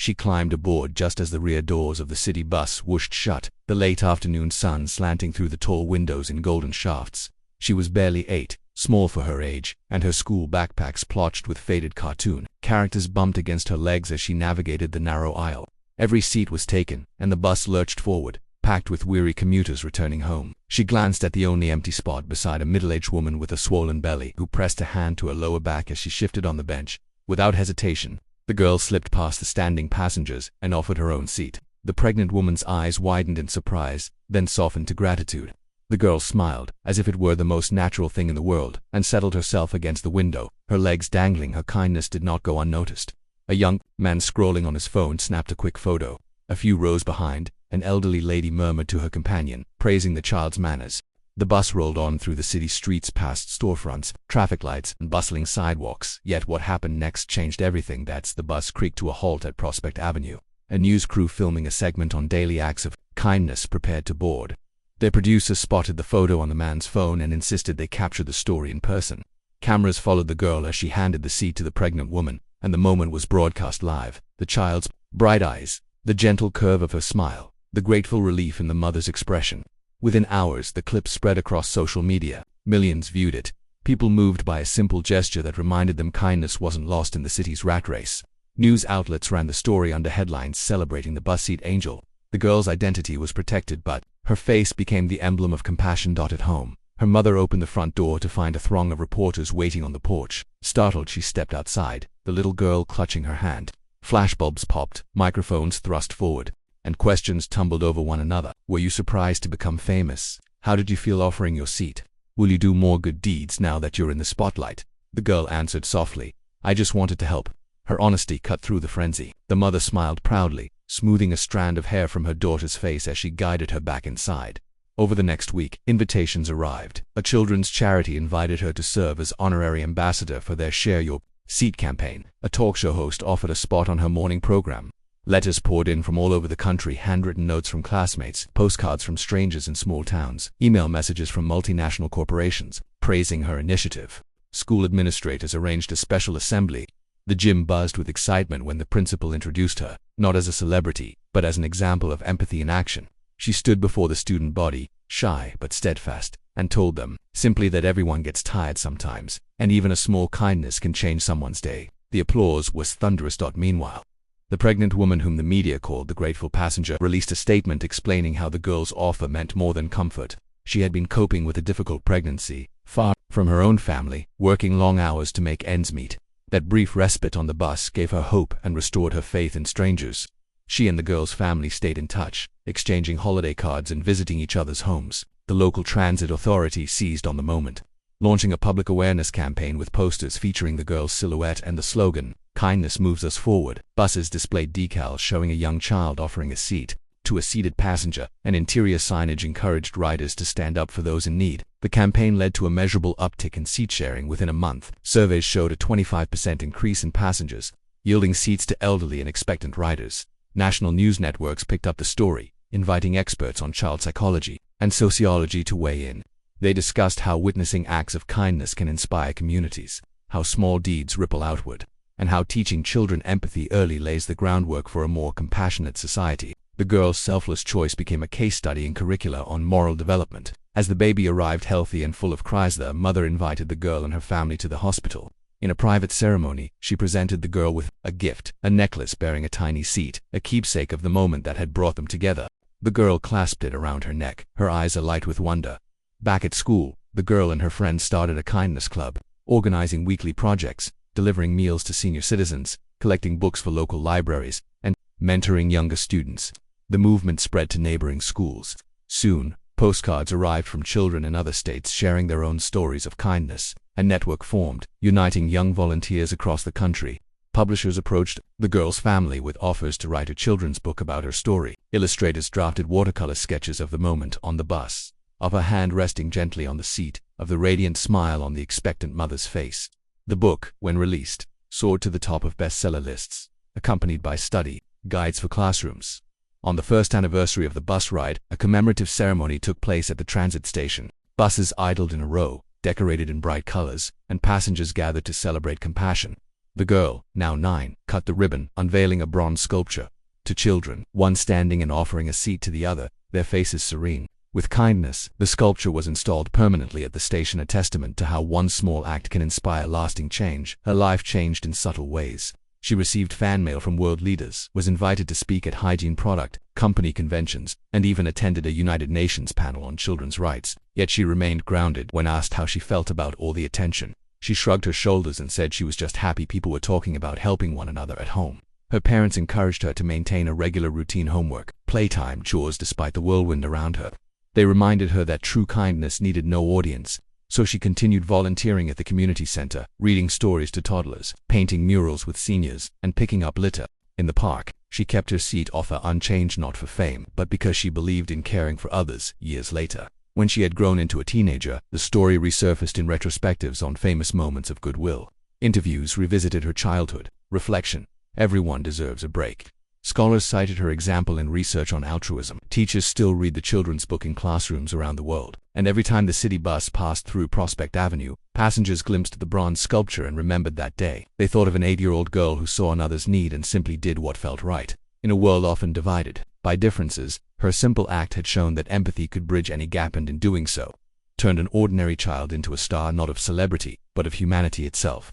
She climbed aboard just as the rear doors of the city bus whooshed shut, the late afternoon sun slanting through the tall windows in golden shafts. She was barely 8, small for her age, and her school backpack splotched with faded cartoon characters bumped against her legs as she navigated the narrow aisle. Every seat was taken, and the bus lurched forward, packed with weary commuters returning home. She glanced at the only empty spot beside a middle-aged woman with a swollen belly who pressed a hand to her lower back as she shifted on the bench. Without hesitation, the girl slipped past the standing passengers and offered her own seat. The pregnant woman's eyes widened in surprise, then softened to gratitude. The girl smiled, as if it were the most natural thing in the world, and settled herself against the window, her legs dangling. Her kindness did not go unnoticed. A young man scrolling on his phone snapped a quick photo. A few rows behind, an elderly lady murmured to her companion, praising the child's manners. The bus rolled on through the city streets past storefronts, traffic lights, and bustling sidewalks. Yet what happened next changed everything. The bus creaked to a halt at Prospect Avenue. A news crew filming a segment on daily acts of kindness prepared to board. Their producer spotted the photo on the man's phone and insisted they capture the story in person. Cameras followed the girl as she handed the seat to the pregnant woman, and the moment was broadcast live. The child's bright eyes, the gentle curve of her smile, the grateful relief in the mother's expression. Within hours, the clip spread across social media. Millions viewed it, people moved by a simple gesture that reminded them kindness wasn't lost in the city's rat race. News outlets ran the story under headlines celebrating the bus seat angel. The girl's identity was protected, but her face became the emblem of compassion. At home, her mother opened the front door to find a throng of reporters waiting on the porch. Startled, she stepped outside, the little girl clutching her hand. Flashbulbs popped, microphones thrust forward, and questions tumbled over one another. Were you surprised to become famous? How did you feel offering your seat? Will you do more good deeds now that you're in the spotlight? The girl answered softly, I just wanted to help. Her honesty cut through the frenzy. The mother smiled proudly, smoothing a strand of hair from her daughter's face as she guided her back inside. Over the next week, invitations arrived. A children's charity invited her to serve as honorary ambassador for their Share Your Seat campaign. A talk show host offered a spot on her morning program. Letters poured in from all over the country, handwritten notes from classmates, postcards from strangers in small towns, email messages from multinational corporations, praising her initiative. School administrators arranged a special assembly. The gym buzzed with excitement when the principal introduced her, not as a celebrity, but as an example of empathy in action. She stood before the student body, shy but steadfast, and told them, simply, that everyone gets tired sometimes, and even a small kindness can change someone's day. The applause was thunderous. Meanwhile, the pregnant woman, whom the media called the grateful passenger, released a statement explaining how the girl's offer meant more than comfort. She had been coping with a difficult pregnancy, far from her own family, working long hours to make ends meet. That brief respite on the bus gave her hope and restored her faith in strangers. She and the girl's family stayed in touch, exchanging holiday cards and visiting each other's homes. The local transit authority seized on the moment, launching a public awareness campaign with posters featuring the girl's silhouette and the slogan, "Kindness moves us forward." Buses displayed decals showing a young child offering a seat to a seated passenger, and interior signage encouraged riders to stand up for those in need. The campaign led to a measurable uptick in seat sharing within a month. Surveys showed a 25% increase in passengers, yielding seats to elderly and expectant riders. National news networks picked up the story, inviting experts on child psychology and sociology to weigh in. They discussed how witnessing acts of kindness can inspire communities, how small deeds ripple outward, and how teaching children empathy early lays the groundwork for a more compassionate society. The girl's selfless choice became a case study in curricula on moral development. As the baby arrived healthy and full of cries, the mother invited the girl and her family to the hospital. In a private ceremony, she presented the girl with a gift, a necklace bearing a tiny seat, a keepsake of the moment that had brought them together. The girl clasped it around her neck, her eyes alight with wonder. Back at school, the girl and her friends started a kindness club, organizing weekly projects, delivering meals to senior citizens, collecting books for local libraries, and mentoring younger students. The movement spread to neighboring schools. Soon, postcards arrived from children in other states sharing their own stories of kindness. A network formed, uniting young volunteers across the country. Publishers approached the girl's family with offers to write a children's book about her story. Illustrators drafted watercolor sketches of the moment on the bus, of her hand resting gently on the seat, of the radiant smile on the expectant mother's face. The book, when released, soared to the top of bestseller lists, accompanied by study guides for classrooms. On the first anniversary of the bus ride, a commemorative ceremony took place at the transit station. Buses idled in a row, decorated in bright colors, and passengers gathered to celebrate compassion. The girl, now 9, cut the ribbon, unveiling a bronze sculpture. To children, one standing and offering a seat to the other, their faces serene. With kindness, the sculpture was installed permanently at the station, a testament to how one small act can inspire lasting change. Her life changed in subtle ways. She received fan mail from world leaders, was invited to speak at hygiene product company conventions, and even attended a United Nations panel on children's rights. Yet she remained grounded when asked how she felt about all the attention. She shrugged her shoulders and said she was just happy people were talking about helping one another at home. Her parents encouraged her to maintain a regular routine: homework, playtime, chores despite the whirlwind around her. They reminded her that true kindness needed no audience. So she continued volunteering at the community center, reading stories to toddlers, painting murals with seniors, and picking up litter. In the park, she kept her seat offer unchanged, not for fame, but because she believed in caring for others. Years later, when she had grown into a teenager, the story resurfaced in retrospectives on famous moments of goodwill. Interviews revisited her childhood. Reflection: everyone deserves a break. Scholars cited her example in research on altruism. Teachers still read the children's book in classrooms around the world, and every time the city bus passed through Prospect Avenue, passengers glimpsed the bronze sculpture and remembered that day. They thought of an 8-year-old girl who saw another's need and simply did what felt right. In a world often divided by differences, her simple act had shown that empathy could bridge any gap, and in doing so, turned an ordinary child into a star, not of celebrity, but of humanity itself.